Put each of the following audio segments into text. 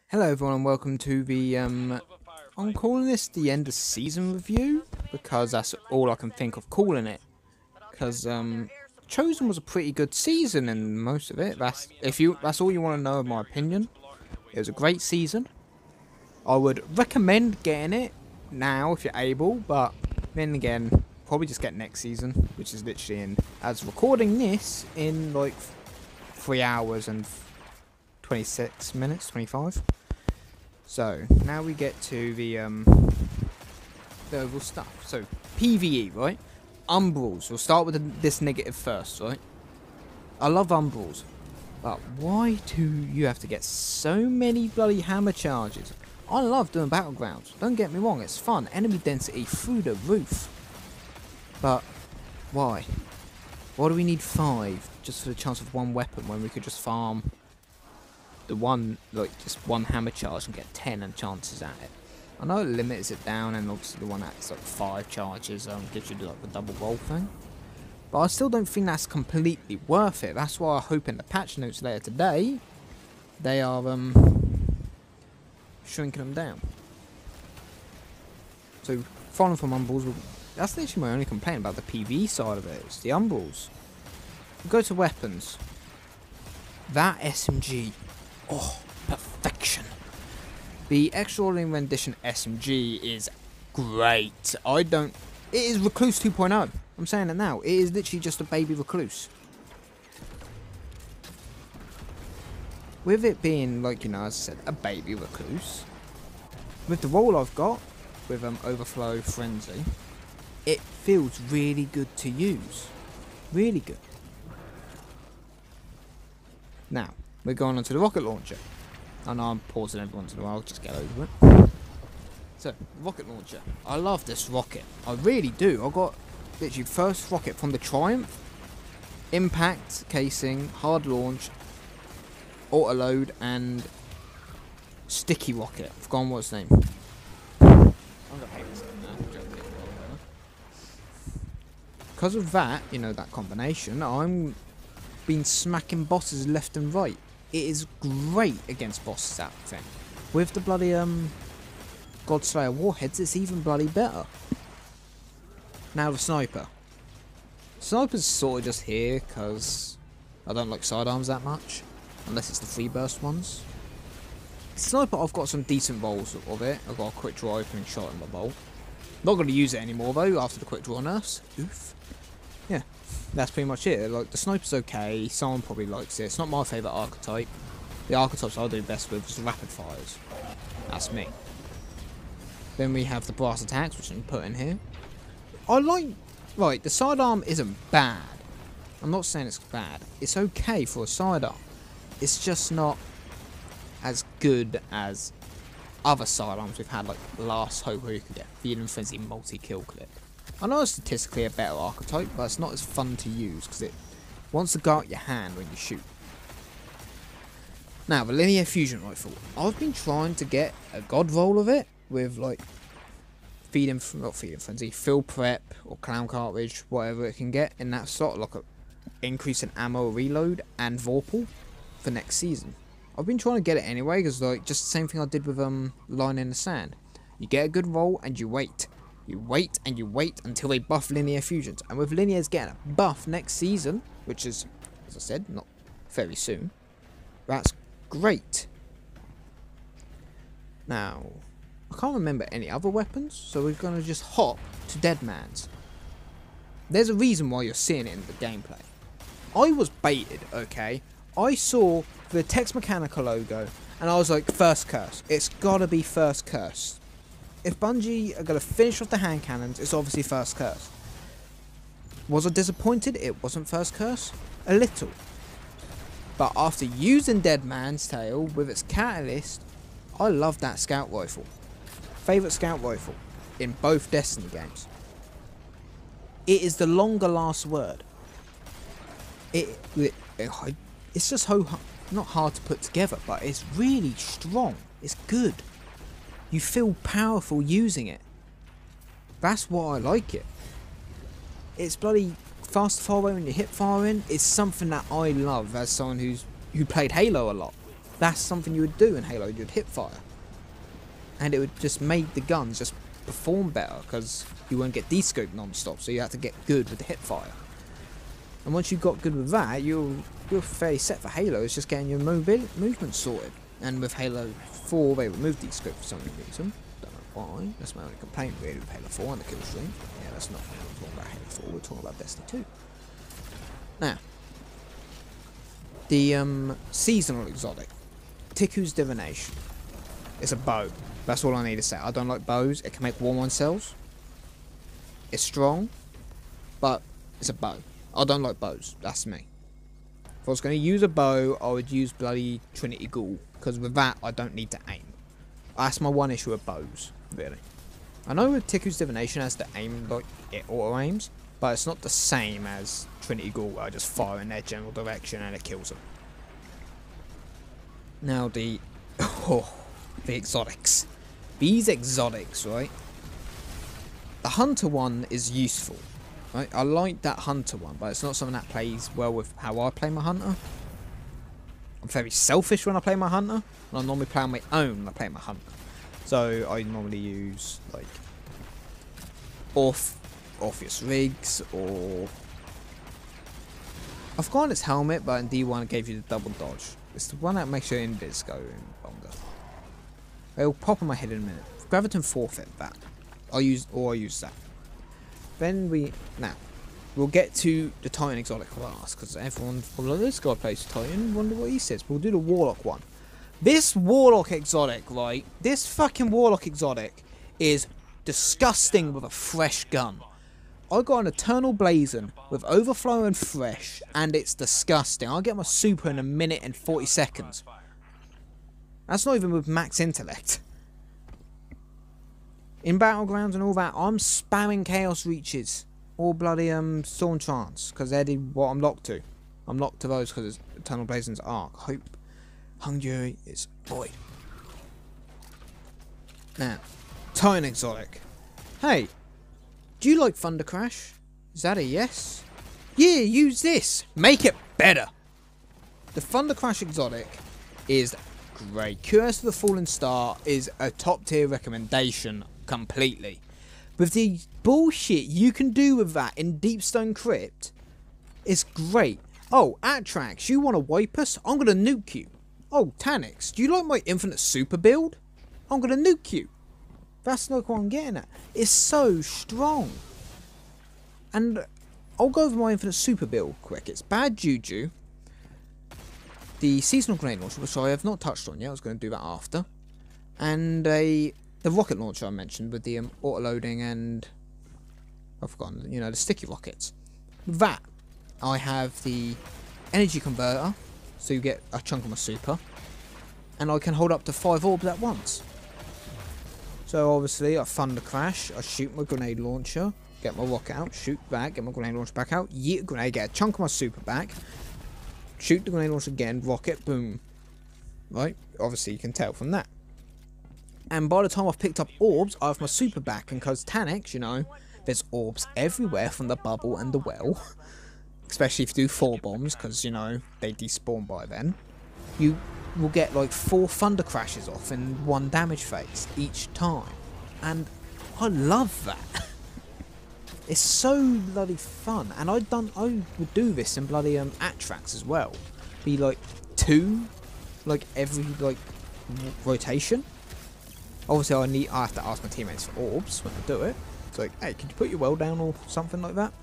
Hello everyone and welcome to the, I'm calling this the end of season review, because that's all I can think of calling it. Because, Chosen was a pretty good season in most of it, that's all you want to know in my opinion. It was a great season. I would recommend getting it now if you're able, but then again, probably just get next season, which is literally as recording this, in like 3 hours and 26 minutes, 25. So, now we get to the overall stuff. So, PvE, right? Umbrals. We'll start with this negative first, right? I love Umbrals. But why do you have to get so many bloody hammer charges? I love doing Battlegrounds. Don't get me wrong, it's fun. Enemy density through the roof. But, why? Why do we need 5 just for the chance of 1 weapon when we could just farm the one, like, just 1 hammer charge and get 10 and chances at it? I know it limits it down, and obviously the one that's like 5 charges gives you like the double roll thing. But I still don't think that's completely worth it. That's why I hope in the patch notes later today, they are shrinking them down. So, following from Umbrals, that's literally my only complaint about the PvE side of it. It's the Umbrals. We go to weapons. That SMG. Oh, perfection. The Extraordinary Rendition SMG is great. It is Recluse 2.0. I'm saying it now. It is literally just a baby Recluse. With it being, like, you know, as I said, a baby Recluse. With the role I've got, with Overflow Frenzy, it feels really good to use. Really good. Now, we're going on to the rocket launcher. I know I'm pausing every once in a while, just get over it. So, rocket launcher. I love this rocket. I really do. I got literally first rocket from the Triumph. Impact, casing, hard launch, auto load, and sticky rocket. I've forgotten what its name. I'm gonna hate this thing now. Because of that, you know, that combination, I'm been smacking bosses left and right. It is great against bosses, that thing. With the bloody Godslayer warheads, it's even bloody better. Now the sniper. Sniper's sort of just here because I don't like sidearms that much, unless it's the free burst ones. Sniper, I've got some decent rolls of it. I've got a quick draw opening shot in my bolt. Not going to use it anymore though after the quick draw nerfs. Oof. Yeah, that's pretty much it. Like, the sniper's okay, someone probably likes it. It's not my favourite archetype. The archetypes I do best with is rapid fires. That's me. Then we have the brass attacks, which I can put in here. I like... Right, the sidearm isn't bad. I'm not saying it's bad. It's okay for a sidearm. It's just not as good as other sidearms we've had, like Last Hope, where you could get Feeding Frenzy multi-kill clip. I know it's statistically a better archetype, but it's not as fun to use because it wants to go out your hand when you shoot. Now, the linear fusion rifle. I've been trying to get a god roll of it with, like, not Feeding Frenzy, Fill Prep or Clown Cartridge, whatever it can get in that slot, like a increase in ammo reload and Vorpal for next season. I've been trying to get it anyway because, like, just the same thing I did with Line in the Sand. You get a good roll and you wait. You wait and you wait until they buff linear fusions. And with linears getting a buff next season, which is, as I said, not very soon, that's great. Now, I can't remember any other weapons, so we're going to just hop to Deadman's. There's a reason why you're seeing it in the gameplay. I was baited, okay? I saw the Tex Mechanica logo, and I was like, first curse. It's got to be first curse. If Bungie are going to finish off the hand cannons, it's obviously first curse. Was I disappointed it wasn't first curse? A little. But after using Dead Man's Tale with its catalyst, I love that scout rifle. Favourite scout rifle in both Destiny games. It is the longer last word. It's just not hard to put together, but it's really strong. It's good. You feel powerful using it. That's why I like it. It's bloody fast to fire when you hit firing. It's something that I love as someone who played Halo a lot. that's something you would do in Halo. You'd hip fire. And it would just make the guns just perform better, because you won't get descoped non-stop, so you have to get good with the hip fire. And once you got good with that, you're fairly set for Halo. It's just getting your movement sorted. And with Halo 4, they removed descope for some reason. Don't know why. That's my only complaint really with Halo 4 and the kill stream. Yeah, that's not what we're talking about Halo 4. We're talking about Destiny 2. Now, the seasonal exotic, Tiku's Divination. It's a bow. That's all I need to say. I don't like bows. It can make 1-1 cells. It's strong, but it's a bow. I don't like bows. That's me. If I was going to use a bow, I would use bloody Trinity Ghoul, because with that, I don't need to aim. That's my one issue with bows, really. I know with Tiku's Divination has to aim, like, it auto-aims, but it's not the same as Trinity Ghoul, where I just fire in their general direction and it kills them. Now, the exotics. These exotics, right? The Hunter one is useful. Right? I like that Hunter one, but it's not something that plays well with how I play my Hunter. I'm very selfish when I play my Hunter, and I normally play on my own when I play my Hunter. So I normally use like Orpheus Rigs, or I've forgotten its helmet, but in D1 it gave you the double dodge. It's the one that makes your invis go longer. It'll pop on my head in a minute. Graviton Forfeit that. I'll use that. Then we'll get to the Titan exotic last, because everyone's probably like, this guy plays Titan, wonder what he says. We'll do the Warlock one. This Warlock exotic, right? This fucking Warlock exotic is disgusting with a fresh gun. I got an Eternal Blazon with Overflow and Fresh, and it's disgusting. I'll get my super in 1 minute and 40 seconds. That's not even with max intellect. In Battlegrounds and all that, I'm spamming Chaos Reaches or bloody Storm Trance, because they're what I'm locked to. I'm locked to those because it's Eternal Blazon's Arc. Hope Hungry is void. Now, Titan exotic. Hey, do you like Thunder Crash? Is that a yes? Yeah, use this. Make it better. The Thunder Crash exotic is great. Curse of the Fallen Star is a top tier recommendation completely. With the bullshit you can do with that in Deepstone Crypt, it's great. Oh, Atrax, you want to wipe us? I'm going to nuke you. Oh, Tanix, do you like my infinite super build? I'm going to nuke you. That's not what I'm getting at. It's so strong. And I'll go over my infinite super build quick. It's Bad Juju, the seasonal grenade launcher, which I have not touched on yet. I was going to do that after. And the rocket launcher I mentioned with the auto-loading and I've forgotten, you know, the sticky rockets. With that, I have the energy converter, so you get a chunk of my super, and I can hold up to 5 orbs at once. So obviously I Thunder Crash, I shoot my grenade launcher, get my rocket out, shoot back, get my grenade launcher back out, yeet a grenade, get a chunk of my super back, shoot the grenade launcher again, rocket, boom. Right, obviously you can tell from that. And by the time I've picked up orbs, I have my super back, and because Tanix, you know, there's orbs everywhere from the bubble and the well. Especially if you do 4 bombs, because, you know, they despawn by then. You will get like 4 Thunder Crashes off in 1 damage phase each time. And I love that. It's so bloody fun. And I would do this in bloody Atrax as well. Be like 2, like every like rotation. Obviously I have to ask my teammates for orbs when I do it. It's like, hey, can you put your well down or something like that?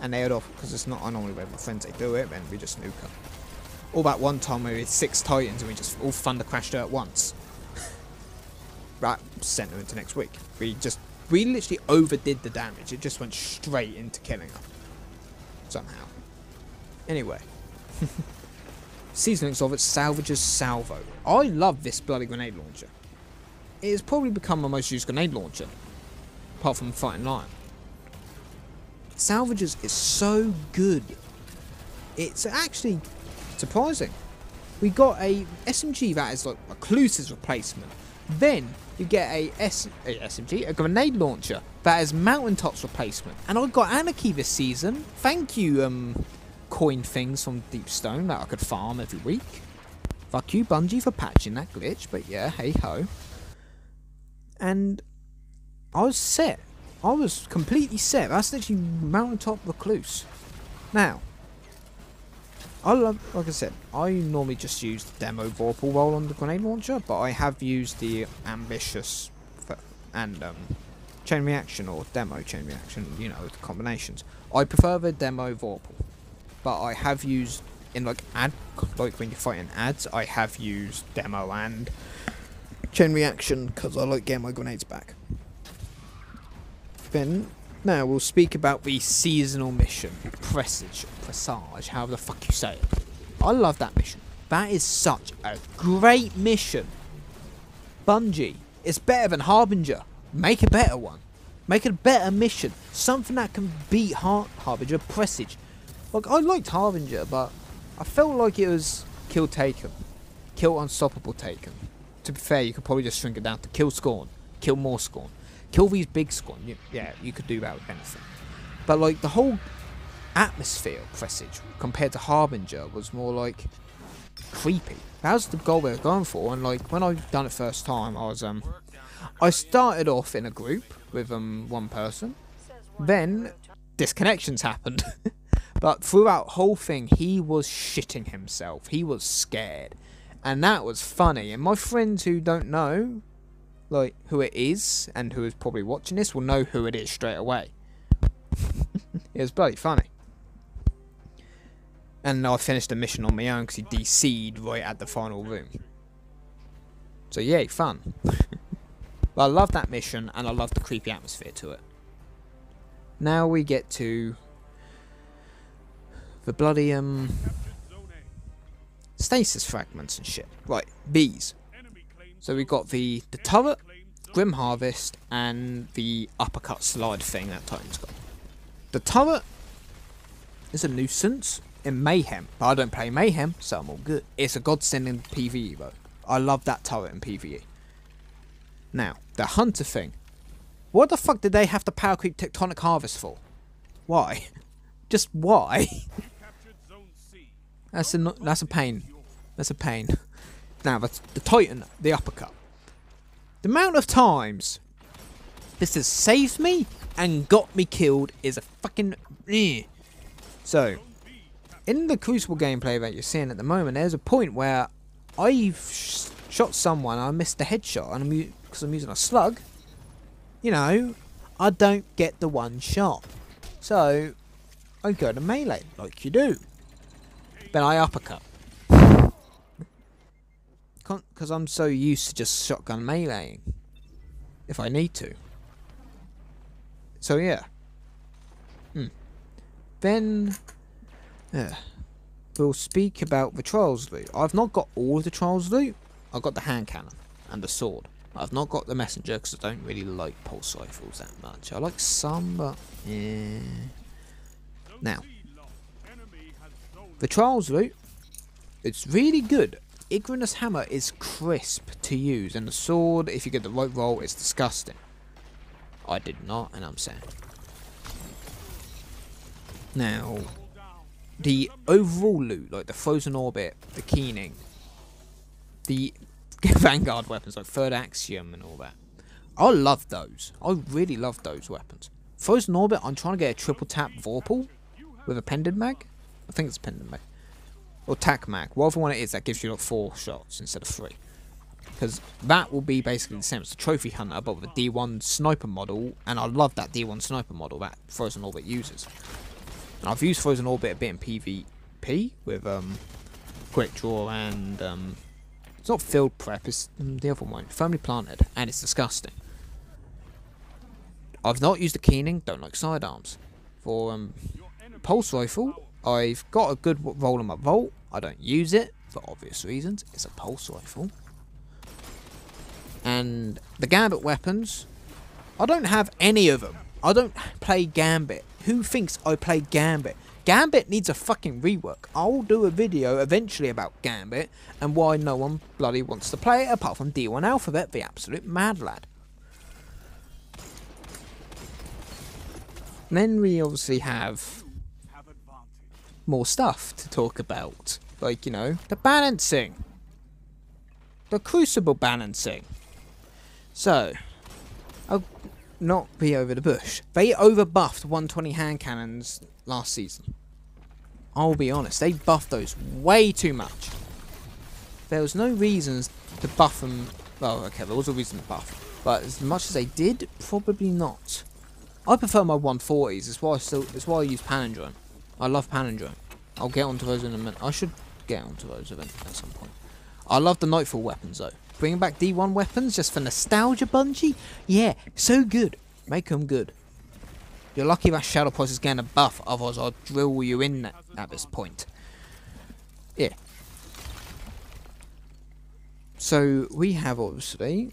And they head off, because it's not, I normally with my friends, they do it, then we just nuke them. All that one time we had 6 Titans and we just all Thunder Crashed her at once. Right, sent her into next week. We literally overdid the damage. It just went straight into killing her. Somehow. Anyway. Seasonings of it, Salvage's Salvo. I love this bloody grenade launcher. It has probably become my most used grenade launcher. Apart from Fighting Lion. Salvages is so good. It's actually surprising. We got a SMG that is like a Cluse's replacement. Then you get a SMG, a grenade launcher that is Mountaintop's replacement. And I got Anarchy this season. Thank you, coin things from Deepstone that I could farm every week. Fuck you, Bungie, for patching that glitch, but yeah, hey ho. And I was set. I was completely set. That's literally mountaintop recluse. Now, like I said, I normally just use the demo Vorpal roll on the grenade launcher, but I have used the ambitious and chain reaction or demo chain reaction, you know, the combinations. I prefer the demo Vorpal, but I have used in like when you're fighting ads, I have used demo and chain reaction because I like getting my grenades back. Then now we'll speak about the seasonal mission, Presage, however the fuck you say it. I love that mission. That is such a great mission. Bungie, it's better than Harbinger. Make a better one. Make a better mission. Something that can beat Harbinger, Presage. Like, I liked Harbinger, but I felt like it was kill Taken. Kill Unstoppable Taken. To be fair, you could probably just shrink it down to kill Scorn. Kill more Scorn. Kill these big Scorn. Yeah, you could do that with anything. But like the whole atmosphere of Presage compared to Harbinger was more like creepy. That was the goal we were going for. And like when I done it first time, I started off in a group with one person. Then disconnections happened. But throughout the whole thing, he was shitting himself. He was scared. And that was funny. And my friends who don't know like who it is and who is probably watching this will know who it is straight away. It was bloody funny. And I finished the mission on my own because he DC'd right at the final room. So yay, fun. But I love that mission and I love the creepy atmosphere to it. Now we get to the bloody stasis fragments and shit. Right, bees. So we got the turret, Grim Harvest, and the uppercut slide thing that Titan's got. The turret is a nuisance in Mayhem, but I don't play Mayhem, so I'm all good. It's a godsend in PvE though. I love that turret in PvE. Now, the hunter thing. What the fuck did they have to power creep Tectonic Harvest for? Why? Just why? That's a pain. That's a pain. Now, the Titan, the uppercut. The amount of times this has saved me and got me killed is a fucking... So, in the Crucible gameplay that you're seeing at the moment, there's a point where I've shot someone and I missed the headshot, and because I'm using a slug, you know, I don't get the one shot. So, I go to melee, like you do. Then I uppercut. Because I'm so used to just shotgun meleeing if I need to. So yeah. Then we'll speak about the Trials loot. I've not got all of the Trials loot. I've got the hand cannon and the sword. I've not got the messenger because I don't really like pulse rifles that much. I like some, but yeah. Now, the Trials loot, it's really good. Igranus hammer is crisp to use, and the sword, if you get the right roll, it's disgusting. I did not, and I'm sad. Now, the overall loot, like the Frozen Orbit, the Keening, the Vanguard weapons, like Third Axiom and all that. I love those. I really love those weapons. Frozen Orbit, I'm trying to get a triple tap Vorpal with a pendant mag. I think it's a pendant mag. Or tac mag, whatever one it is that gives you like 4 shots instead of 3. Because that will be basically the same as the Trophy Hunter, but with a D1 sniper model, and I love that D1 sniper model that Frozen Orbit uses. And I've used Frozen Orbit a bit in PvP with Quick Draw and it's not Field Prep, it's the other one, Firmly Planted, and it's disgusting. I've not used the Keening, don't like sidearms. For Pulse Rifle, I've got a good roll on my Volt. I don't use it for obvious reasons. It's a pulse rifle. And the Gambit Weapons, I don't have any of them. I don't play Gambit. Who thinks I play Gambit? Gambit needs a fucking rework. I'll do a video eventually about Gambit and why no one bloody wants to play it apart from D1 Alphabet, the absolute mad lad. And then we obviously have more stuff to talk about, like, you know, the balancing. the Crucible balancing. So, I'll not be over the bush. They overbuffed 120 hand cannons last season. I'll be honest, they buffed those way too much. There was no reasons to buff them. Well, okay, there was a reason to buff, but as much as they did, probably not. I prefer my 140s. It's why I use Palindrome. I love Palindrome. I'll get onto those in a minute. I should get onto those at some point. I love the Nightfall weapons though. Bringing back D1 weapons just for nostalgia, Bungie. Yeah, so good. Make them good. You're lucky that Shadow Price is getting a buff, otherwise I'll drill you in at this point. Yeah. So we have obviously,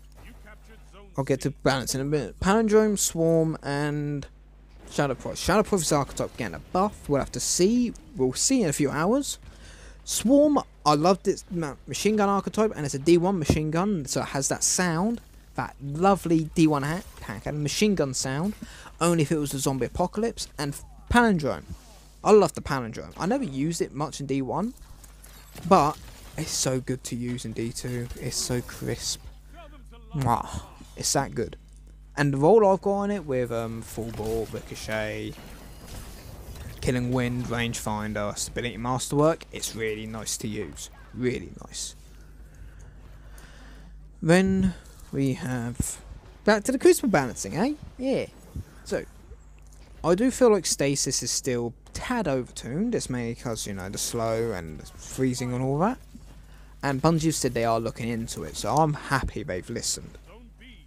I'll get to balance in a minute, Palindrome, Swarm and Shadow Price. Shadow Price archetype getting a buff, we'll have to see, we'll see in a few hours. Swarm, I loved its machine gun archetype, and it's a D1 machine gun, so it has that sound, that lovely D1 hack and machine gun sound, only if it was a zombie apocalypse. And Palindrome, I love the Palindrome. I never used it much in D1, but it's so good to use in D2. It's so crisp. Mwah. It's that good. And the role I've got on it with Full Bore, Ricochet, Killing Wind, Rangefinder, Stability Masterwork, it's really nice to use. Really nice. Then we have back to the Crucible balancing, eh? Yeah. So, I do feel like Stasis is still tad overtuned. It's mainly because, you know, the slow and the freezing and all that. And Bungie said they are looking into it, so I'm happy they've listened.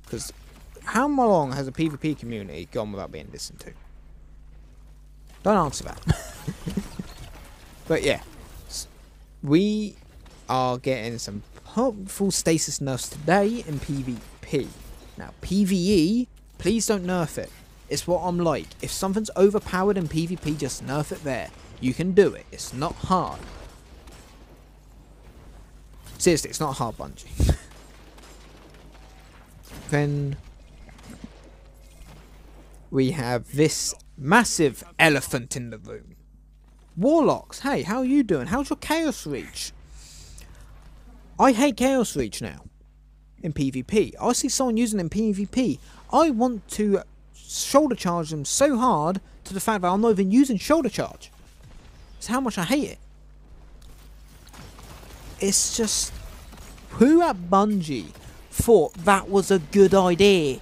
Because how long has the PvP community gone without being listened to? Don't answer that. But yeah, we are getting some helpful stasis nerfs today in PvP. Now, PvE, please don't nerf it. It's what I'm like. If something's overpowered in PvP, just nerf it there. You can do it. It's not hard. Seriously, it's not hard, Bungie. Then we have this massive elephant in the room. Warlocks, hey, how are you doing? How's your Chaos Reach? I hate Chaos Reach now in PvP. I see someone using it in PvP. I want to shoulder charge them so hard to the fact that I'm not even using shoulder charge. It's how much I hate it. It's just, who at Bungie thought that was a good idea?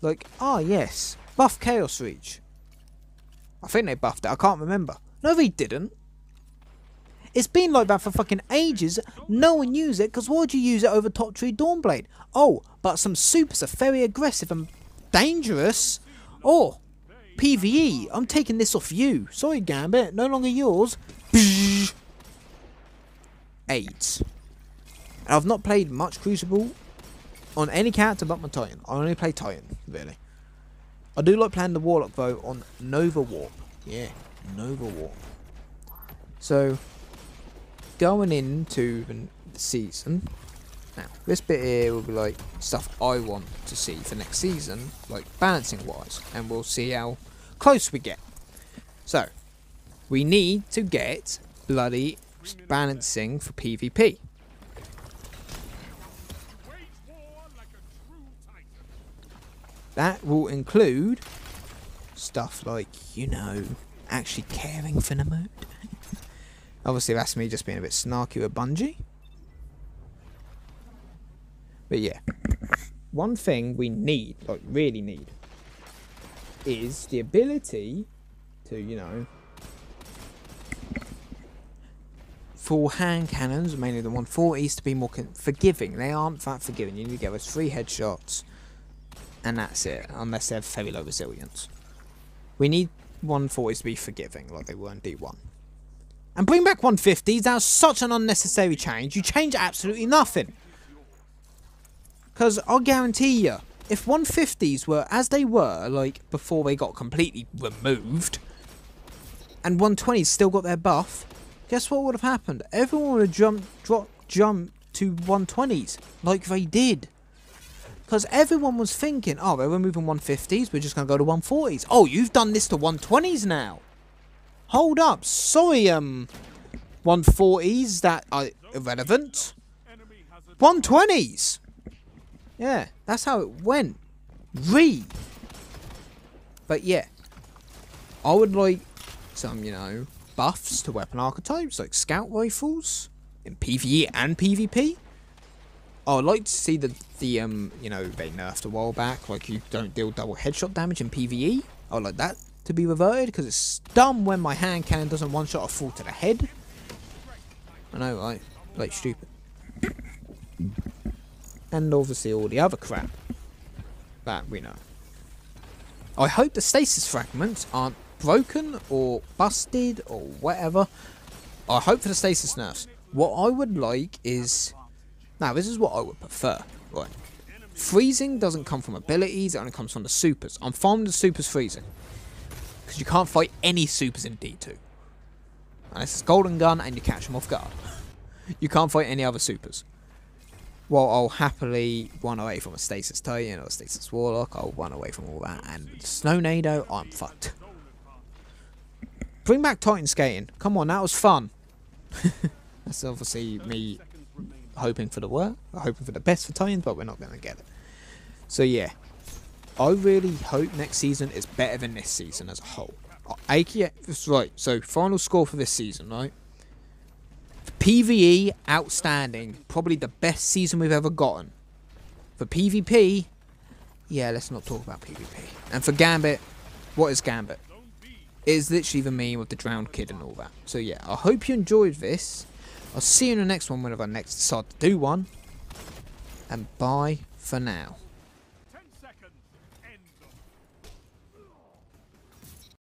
Like, ah yes, buff Chaos Reach. I think they buffed it, I can't remember. No, they didn't. It's been like that for fucking ages. No one used it, because why would you use it over Top Tree Dawnblade? Oh, but some supers are very aggressive and dangerous. Oh, PvE, I'm taking this off you. Sorry, Gambit, no longer yours. 8. I've not played much Crucible on any character but my Titan. I only play Titan, really. I do like playing the Warlock though on Nova Warp. Yeah, Nova Warp. So, going into the season, now this bit here will be like stuff I want to see for next season, like balancing wise, and we'll see how close we get. So, we need to get bloody balancing for PvP. That will include stuff like, you know, actually caring for the mode. Obviously that's me just being a bit snarky with Bungie. But yeah, one thing we need, like really need, is the ability to, you know, for hand cannons, mainly the 140s, to be more forgiving. They aren't that forgiving. You need to get those 3 headshots, and that's it, unless they have very low resilience. We need 140s to be forgiving, like they were in D1. And bring back 150s, that's such an unnecessary change. You change absolutely nothing. Because I'll guarantee you, if 150s were as they were, like before they got completely removed, and 120s still got their buff, guess what would have happened? Everyone would have jumped to 120s, like they did. Because everyone was thinking, oh, we're removing 150s, we're just going to go to 140s. Oh, you've done this to 120s now. Hold up, sorry, 140s that are irrelevant. 120s! Yeah, that's how it went. But yeah, I would like some, you know, buffs to weapon archetypes, like scout rifles in PvE and PvP. I would like to see the you know, they nerfed a while back, like you don't deal double headshot damage in PvE. I would like that to be reverted, because it's dumb when my hand cannon doesn't one-shot a fall to the head. I know, right? Like, stupid. And obviously all the other crap that we know. I hope the stasis fragments aren't broken or busted or whatever. I hope for the stasis nerfs. What I would like is... Now, this is what I would prefer. Right. Freezing doesn't come from abilities, it only comes from the supers. I'm fine with the supers freezing, because you can't fight any supers in D2. Unless it's Golden Gun and you catch them off guard. You can't fight any other supers. Well, I'll happily run away from a Stasis Titan or a Stasis Warlock. I'll run away from all that. And Snow Nado, I'm fucked. Bring back Titan Skating. Come on, that was fun. That's obviously me hoping for the worst. Hoping for the best for Titans, but we're not going to get it. So yeah. I really hope next season is better than this season as a whole. Right, so final score for this season, right? PvE, outstanding. Probably the best season we've ever gotten. For PvP, yeah, let's not talk about PvP. And for Gambit, what is Gambit? It is literally the meme with the drowned kid and all that. So yeah, I hope you enjoyed this. I'll see you in the next one whenever I next decide to do one. And bye for now.